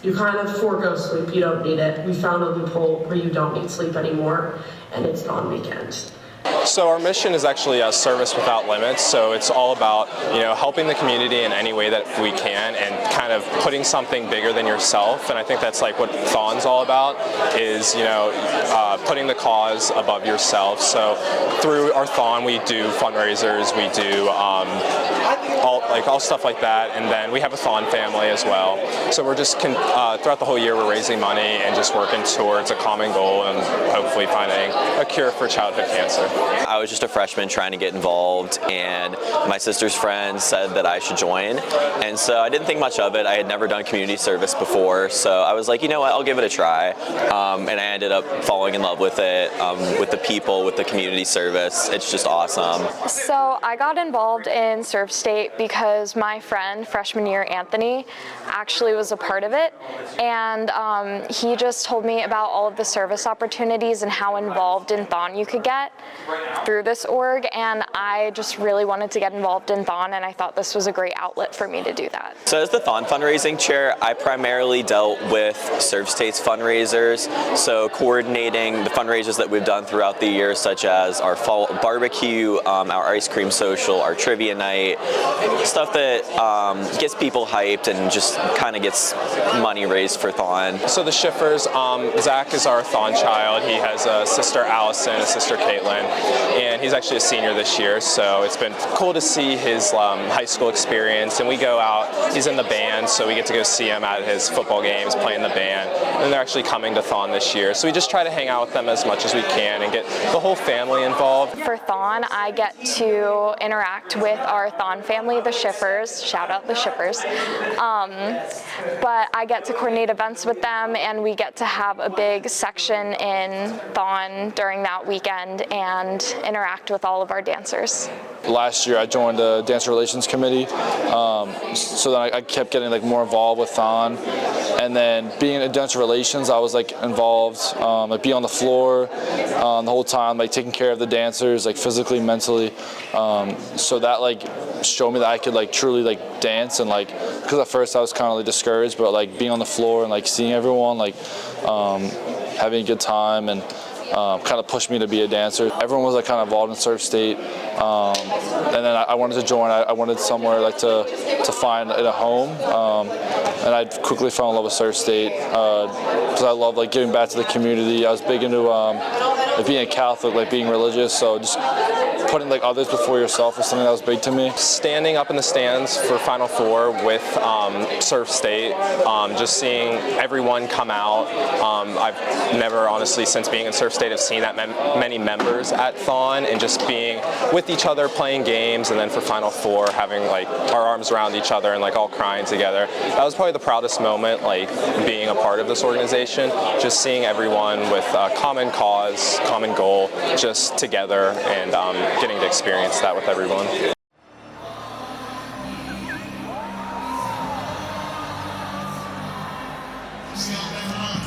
You kind of forego sleep, you don't need it. We found a loophole where you don't need sleep anymore, and it's on weekends. So our mission is actually a service without limits. So it's all about, helping the community in any way that we can, and kind of putting something bigger than yourself. And I think that's like what THON's all about, is putting the cause above yourself. So through our THON, we do fundraisers, we do all stuff like that, and then we have a THON family as well. So we're just throughout the whole year we're raising money and just working towards a common goal, and hopefully finding a cure for childhood cancer. I was just a freshman trying to get involved, and my sister's friend said that I should join, and so I didn't think much of it. I had never done community service before, so I was like, you know what, I'll give it a try, and I ended up falling in love with it, with the people, with the community service. It's just awesome. So I got involved in ServeState because my friend, freshman year Anthony, actually was a part of it, and he just told me about all of the service opportunities and how involved in THON you could get through this org, and I just really wanted to get involved in THON, and I thought this was a great outlet for me to do that. So as the THON fundraising chair, I primarily dealt with ServeState's fundraisers, so coordinating the fundraisers that we've done throughout the year, such as our fall barbecue, our ice cream social, our trivia night, stuff that gets people hyped and just kind of gets money raised for THON. So the Schiffers, Zach is our THON child. He has a sister Allison, a sister Caitlin, and he's actually a senior this year, so it's been cool to see his high school experience. And we go out, he's in the band, so we get to go see him at his football games playing the band, and they're actually coming to THON this year, so we just try to hang out with them as much as we can and get the whole family involved. For THON, I get to interact with our THON family, the Schiffers, shout out the Schiffers, but I get to coordinate events with them, and we get to have a big section in THON during that weekend and interact with all of our dancers. Last year I joined the Dancer Relations Committee, so then I kept getting more involved with THON, and then being in Dancer Relations I was involved, being on the floor the whole time, taking care of the dancers, physically, mentally, so that showed me that I could truly dance, and because at first I was kind of discouraged, but being on the floor and seeing everyone having a good time, and kind of pushed me to be a dancer. Everyone was kind of involved in ServeState, and then I wanted to join. I wanted somewhere to find a home, and I quickly fell in love with ServeState because I love giving back to the community. I was big into being a Catholic, being religious, so just putting others before yourself was something that was big to me. Standing up in the stands for Final Four with ServeState, just seeing everyone come out. I've never, honestly, since being in ServeState, have seen that many members at THON, and just being with each other, playing games, and then for Final Four, having our arms around each other and all crying together. That was probably the proudest moment, being a part of this organization. Just seeing everyone with a common cause, common goal, just together, and getting to experience that with everyone. Stop